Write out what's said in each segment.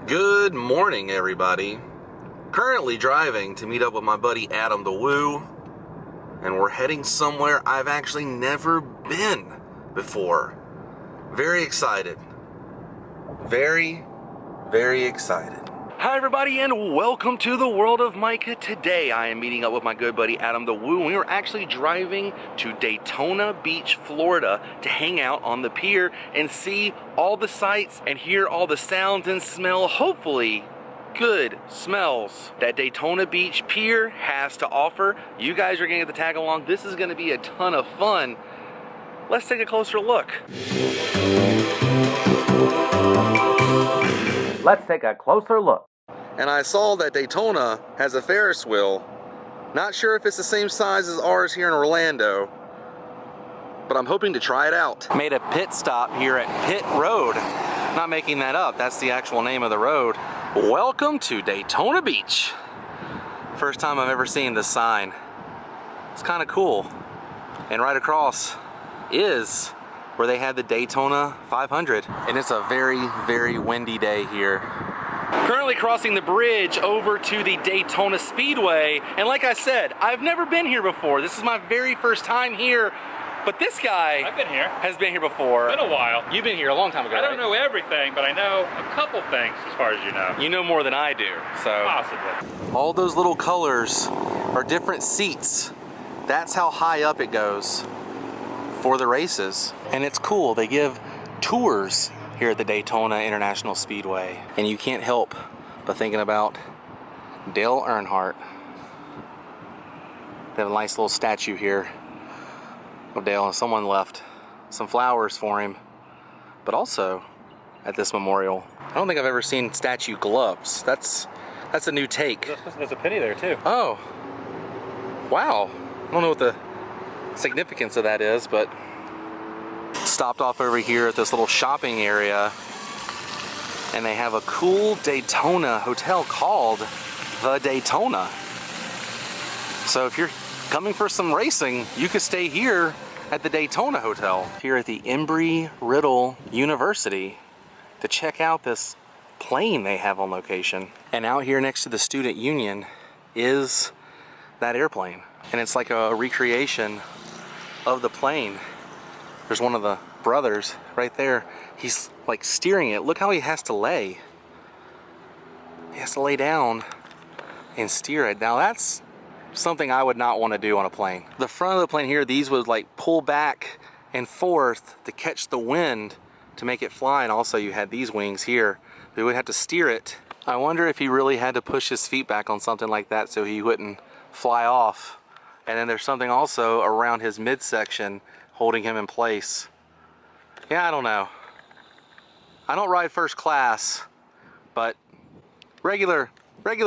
Good morning, everybody. Currently driving to meet up with my buddy Adam the Woo, and we're heading somewhere I've actually never been before. Very excited. Very excited. Hi everybody, and welcome to the world of Micah. Today I am meeting up with my good buddy Adam the Woo, and we are actually driving to Daytona Beach, Florida to hang out on the pier and see all the sights and hear all the sounds and smell, hopefully good smells that Daytona Beach Pier has to offer. You guys are gonna get the tag along. This is gonna be a ton of fun. Let's take a closer look. Let's take a closer look. And I saw that Daytona has a Ferris wheel. Not sure if it's the same size as ours here in Orlando, but I'm hoping to try it out. Made a pit stop here at Pit Road. Not making that up, that's the actual name of the road. Welcome to Daytona Beach. First time I've ever seen this sign. It's kind of cool. And right across is where they had the Daytona 500. And it's a very windy day here. Currently crossing the bridge over to the Daytona Speedway. And like I said, I've never been here before. This is my very first time here. But this guy I've been here. Has been here before. It's been a while. You've been here a long time ago, I don't right? know everything, but I know a couple things as far as you know. You know more than I do, so. Possibly. All those little colors are different seats. That's how high up it goes for the races. And it's cool, they give tours here at the Daytona International Speedway. And you can't help but thinking about Dale Earnhardt. They have a nice little statue here of Dale, and someone left some flowers for him. But also, at this memorial, I don't think I've ever seen statue gloves. That's a new take. There's a penny there too. Oh, wow. I don't know what the significance of that is, but stopped off over here at this little shopping area, and they have a cool Daytona hotel called the Daytona. So if you're coming for some racing, you could stay here at the Daytona Hotel here at the Embry-Riddle University to check out this plane they have on location. And out here next to the Student Union is that airplane, and it's like a recreation of the plane. There's one of the brothers right there. He's like steering it. Look how he has to lay. He has to lay down and steer it. Now that's something I would not want to do on a plane. The front of the plane here, these would like pull back and forth to catch the wind to make it fly, and also you had these wings here. We would have to steer it. I wonder if he really had to push his feet back on something like that so he wouldn't fly off. And then there's something also around his midsection holding him in place. Yeah, I don't know. I don't ride first class, but regular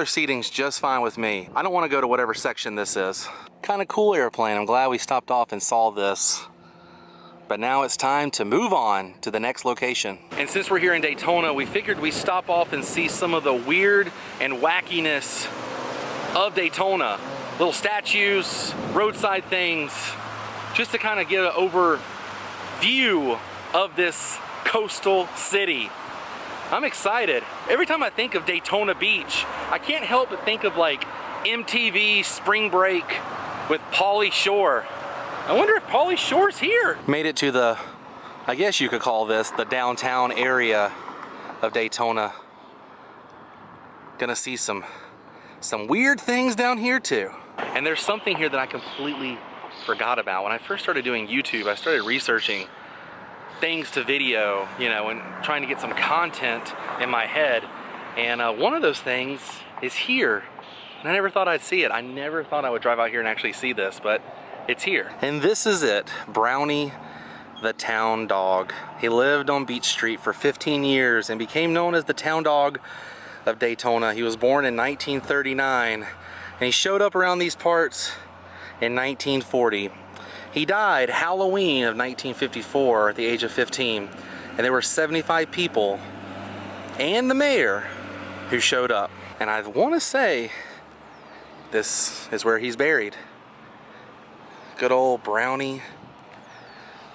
seating's just fine with me. I don't want to go to whatever section this is. Kind of cool airplane. I'm glad we stopped off and saw this. But now it's time to move on to the next location. And since we're here in Daytona, we figured we'd stop off and see some of the weird and wackiness of Daytona. Little statues, roadside things, just to kind of get an overview of this coastal city. I'm excited. Every time I think of Daytona Beach, I can't help but think of like MTV Spring Break with Pauly Shore. I wonder if Pauly Shore's here. Made it to the, I guess you could call this the downtown area of Daytona. Gonna see some weird things down here too. And there's something here that I completely forgot about. When I first started doing YouTube, I started researching things to video, you know, and trying to get some content in my head. And one of those things is here. And I never thought I'd see it. I never thought I would drive out here and actually see this, but it's here. And this is it, Brownie the Town Dog. He lived on Beach Street for 15 years and became known as the Town Dog of Daytona. He was born in 1939, and he showed up around these parts in 1940. He died Halloween of 1954 at the age of 15, and there were 75 people and the mayor who showed up. And I want to say this is where he's buried. Good old Brownie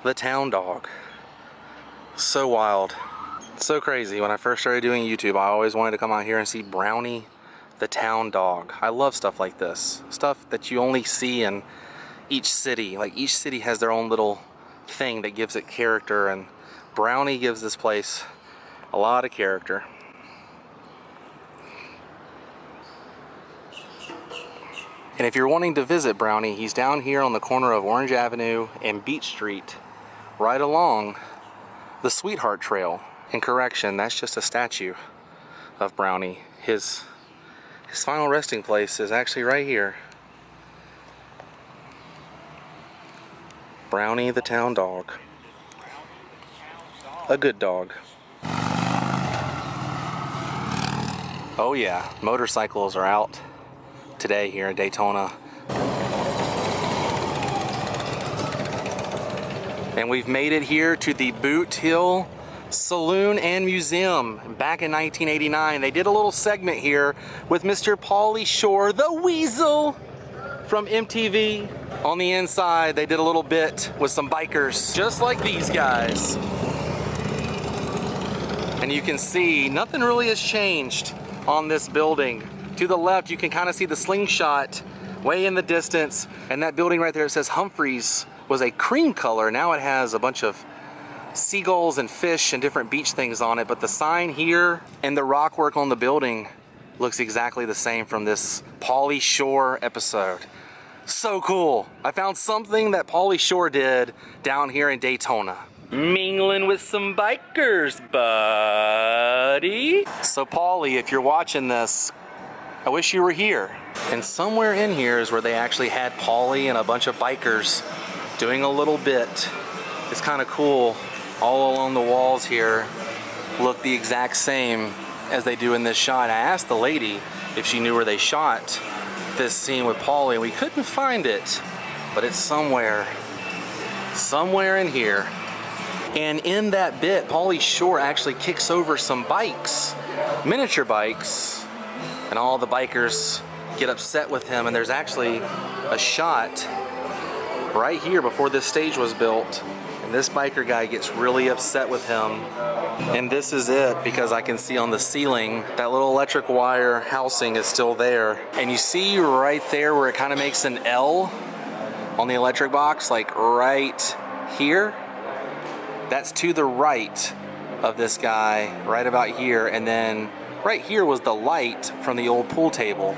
the Town Dog. So wild. So crazy. When I first started doing YouTube, I always wanted to come out here and see Brownie the Town Dog. I love stuff like this. Stuff that you only see in each city. Like each city has their own little thing that gives it character, and Brownie gives this place a lot of character. And if you're wanting to visit Brownie, he's down here on the corner of Orange Avenue and Beach Street, right along the Sweetheart Trail. And correction, that's just a statue of Brownie. His final resting place is actually right here. Brownie the Town Dog. A good dog. Oh yeah, motorcycles are out today here in Daytona. And we've made it here to the Boot Hill Saloon and Museum. Back in 1989, they did a little segment here with Mr. Pauly Shore, the Weasel from MTV. On the inside, they did a little bit with some bikers, just like these guys. And you can see nothing really has changed on this building. To the left, you can kind of see the slingshot way in the distance, and that building right there, it says Humphreys, was a cream color. Now it has a bunch of seagulls and fish and different beach things on it, but the sign here and the rock work on the building looks exactly the same from this Pauly Shore episode. So cool. I found something that Pauly Shore did down here in Daytona. Mingling with some bikers, buddy. So Pauly, if you're watching this, I wish you were here. And somewhere in here is where they actually had Pauly and a bunch of bikers doing a little bit. It's kind of cool. All along the walls here look the exact same as they do in this shot. I asked the lady if she knew where they shot this scene with Pauly, and we couldn't find it, but it's somewhere in here. And in that bit, Pauly Shore actually kicks over some bikes, miniature bikes, and all the bikers get upset with him. And there's actually a shot right here before this stage was built. And this biker guy gets really upset with him. And this is it, because I can see on the ceiling that little electric wire housing is still there. And you see right there where it kind of makes an L on the electric box, like right here. That's to the right of this guy, right about here. And then right here was the light from the old pool table.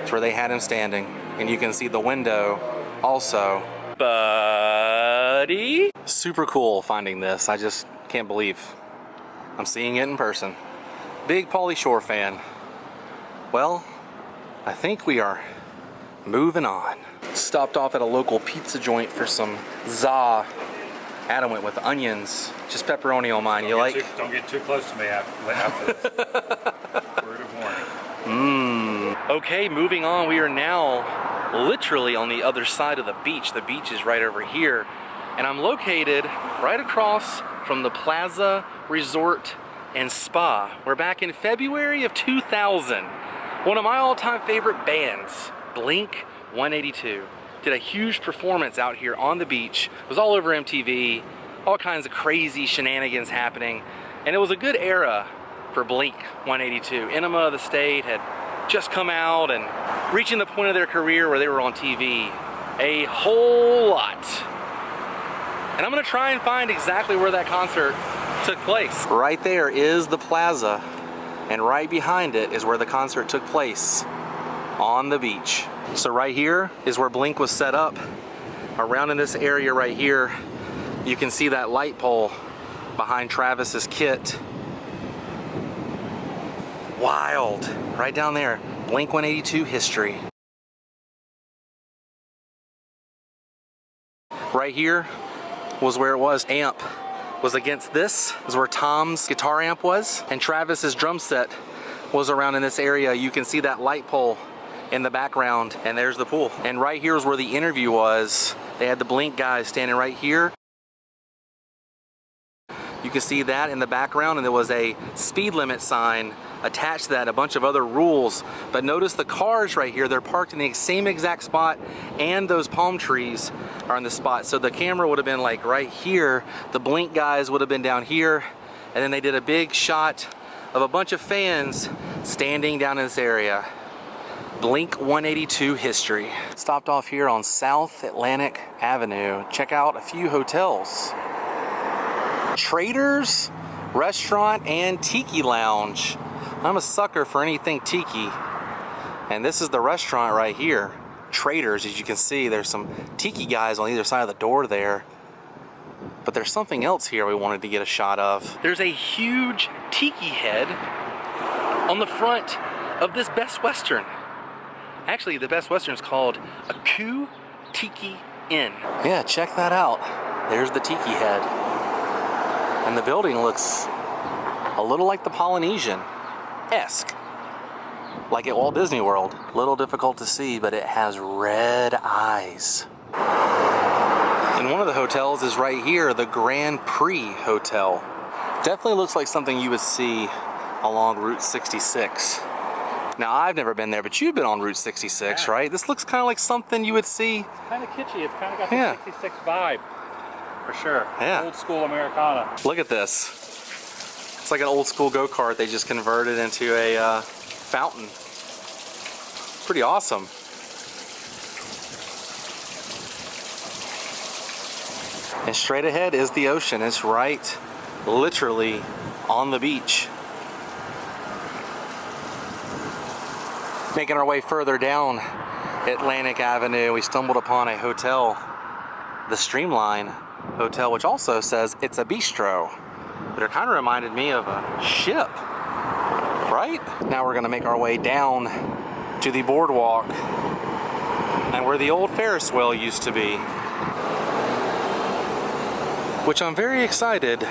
It's where they had him standing. And you can see the window also. Buddy. Super cool finding this. I just can't believe I'm seeing it in person. Big Pauly Shore fan. Well, I think we are moving on. Stopped off at a local pizza joint for some za. Adam went with onions, just pepperoni on mine. You like? Don't get too close to me after this. Word of warning. Okay, moving on. We are now literally on the other side of the beach. The beach is right over here, and I'm located right across from the Plaza Resort and Spa, where back in February of 2000, one of my all-time favorite bands, Blink-182, did a huge performance out here on the beach. It was all over MTV, all kinds of crazy shenanigans happening, and it was a good era for Blink-182. Enema of the State had just come out and reaching the point of their career where they were on TV a whole lot. And I'm gonna try and find exactly where that concert took place. Right there is the plaza, and right behind it is where the concert took place, on the beach. So right here is where Blink was set up. Around in this area right here, you can see that light pole behind Travis's kit. Wild. Right down there, Blink-182 history. Right here was where it was. Amp was against this. This is where Tom's guitar amp was, and Travis's drum set was around in this area. You can see that light pole in the background, and there's the pool. And right here is where the interview was. They had the Blink guys standing right here. You can see that in the background, and there was a speed limit sign attached to that, a bunch of other rules. But notice the cars right here, they're parked in the same exact spot, and those palm trees are in the spot. So the camera would have been like right here, the Blink guys would have been down here, And then they did a big shot of a bunch of fans standing down in this area. Blink-182 history. Stopped off here on South Atlantic Avenue. Check out a few hotels. Traders, restaurant, and tiki lounge. I'm a sucker for anything tiki. And this is the restaurant right here. Traders, as you can see, there's some tiki guys on either side of the door there. But there's something else here we wanted to get a shot of. There's a huge tiki head on the front of this Best Western. Actually, the Best Western is called a Ku Tiki Inn. Yeah, check that out. There's the tiki head. And the building looks a little like the Polynesian-esque. Like at Walt Disney World. Little difficult to see, but it has red eyes. And one of the hotels is right here, the Grand Prix Hotel. Definitely looks like something you would see along Route 66. Now, I've never been there, but you've been on Route 66, right? This looks kind of like something you would see. It's kind of kitschy. It's kind of got the 66 vibe, for sure. Yeah. Old school Americana. Look at this. It's like an old school go-kart they just converted into a fountain. Pretty awesome. And straight ahead is the ocean. It's right, literally, on the beach. Making our way further down Atlantic Avenue, we stumbled upon a hotel, the Streamline Hotel, which also says it's a bistro. But it kind of reminded me of a ship, right? Now we're gonna make our way down to the boardwalk and where the old Ferris wheel used to be, which I'm very excited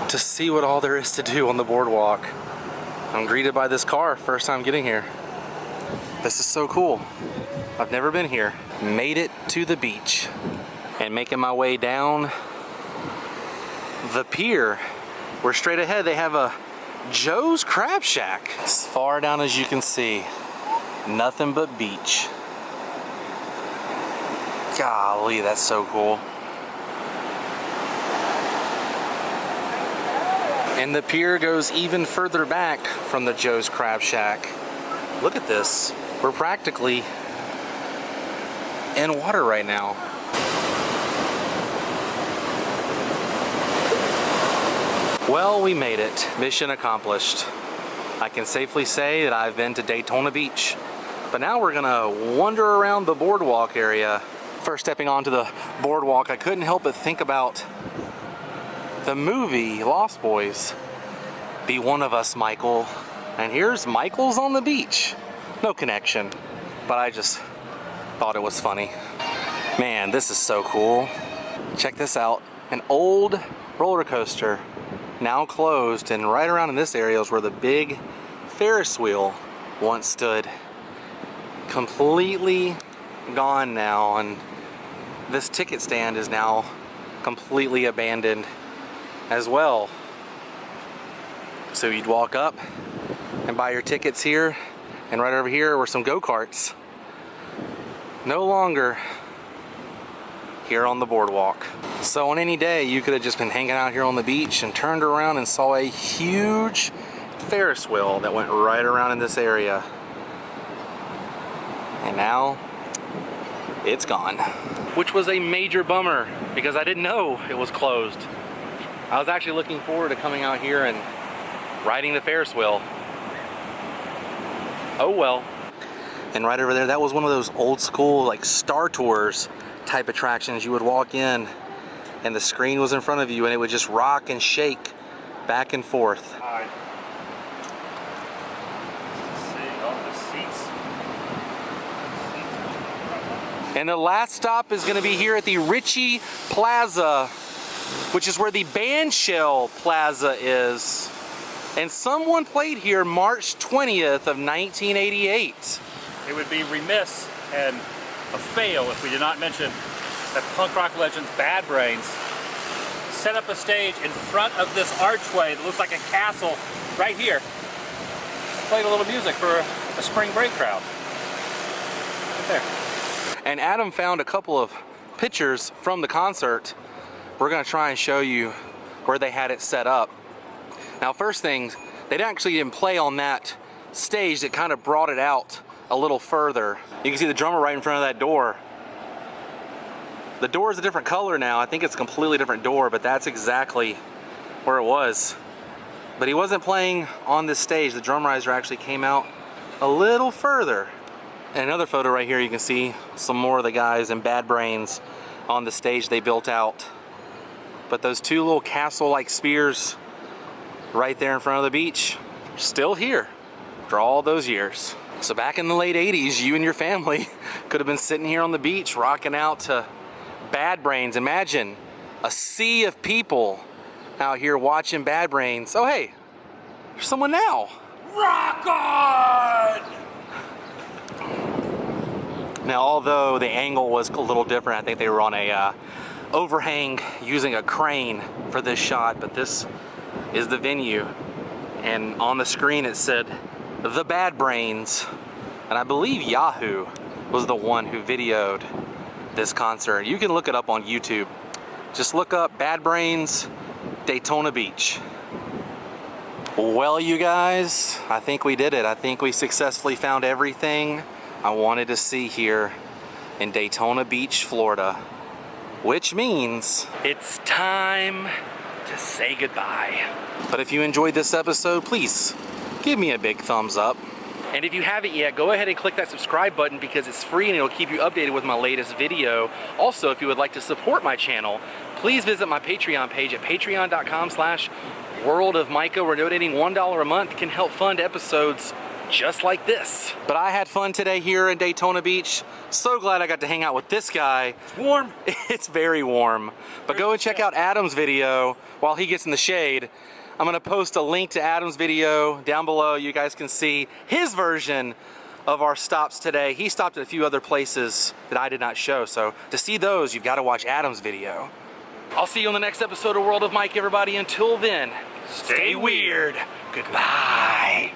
to see what all there is to do on the boardwalk. I'm greeted by this car, first time getting here. This is so cool. I've never been here. Made it to the beach and making my way down the pier, where straight ahead they have a Joe's Crab Shack. As far down as you can see, nothing but beach. Golly, that's so cool. And the pier goes even further back from the Joe's Crab Shack. Look at this. We're practically in water right now. Well, we made it. Mission accomplished. I can safely say that I've been to Daytona Beach. But now we're gonna wander around the boardwalk area. First stepping onto the boardwalk, I couldn't help but think about the movie Lost Boys. Be one of us, Michael. And here's Michael's on the beach. No connection, but I just thought it was funny. Man, this is so cool. Check this out. An old roller coaster, now closed, and right around in this area is where the big Ferris wheel once stood. Completely gone now, and this ticket stand is now completely abandoned as well. So you'd walk up and buy your tickets here, and right over here were some go-karts. No longer here on the boardwalk. So on any day you could have just been hanging out here on the beach and turned around and saw a huge Ferris wheel that went right around in this area. And now it's gone. Which was a major bummer because I didn't know it was closed. I was actually looking forward to coming out here and riding the Ferris wheel. Oh well. And right over there, that was one of those old school like Star Tours type attractions. You would walk in and the screen was in front of you and it would just rock and shake back and forth. And the last stop is going to be here at the Ritchie Plaza, which is where the Bandshell Plaza is. And someone played here March 20th of 1988. It would be remiss and a fail if we did not mention that punk rock legends Bad Brains set up a stage in front of this archway that looks like a castle right here. Played a little music for a spring break crowd. Right there. And Adam found a couple of pictures from the concert. We're gonna try and show you where they had it set up. Now, first things, they actually didn't play on that stage that kind of brought it out a little further. You can see the drummer right in front of that door. The door is a different color now. I think it's a completely different door, but that's exactly where it was. But he wasn't playing on this stage. The drum riser actually came out a little further. And another photo right here, you can see some more of the guys in Bad Brains on the stage they built out. But those two little castle-like spears right there in front of the beach, still here after all those years. So back in the late 80s, you and your family could have been sitting here on the beach rocking out to Bad Brains. Imagine a sea of people out here watching Bad Brains. Oh hey, there's someone now. Rock on! Now, although the angle was a little different, I think they were on a overhang using a crane for this shot, but this is the venue. And on the screen it said, The Bad Brains. And I believe Yahoo was the one who videoed this concert. You can look it up on YouTube. Just look up Bad Brains, Daytona Beach. Well, you guys, I think we did it. I think we successfully found everything I wanted to see here in Daytona Beach, Florida. Which means it's time to say goodbye. But if you enjoyed this episode, please give me a big thumbs up. And if you haven't yet, go ahead and click that subscribe button because it's free and it'll keep you updated with my latest video. Also, if you would like to support my channel, please visit my Patreon page at patreon.com/worldofmicah, where donating $1 a month can help fund episodes just like this. But I had fun today here in Daytona Beach. So glad I got to hang out with this guy. It's warm. It's very warm. But go and check out Adam's video while he gets in the shade. I'm gonna post a link to Adam's video down below. You guys can see his version of our stops today. He stopped at a few other places that I did not show. So to see those, you've got to watch Adam's video. I'll see you on the next episode of World of Mike, everybody. Until then, stay weird. Goodbye.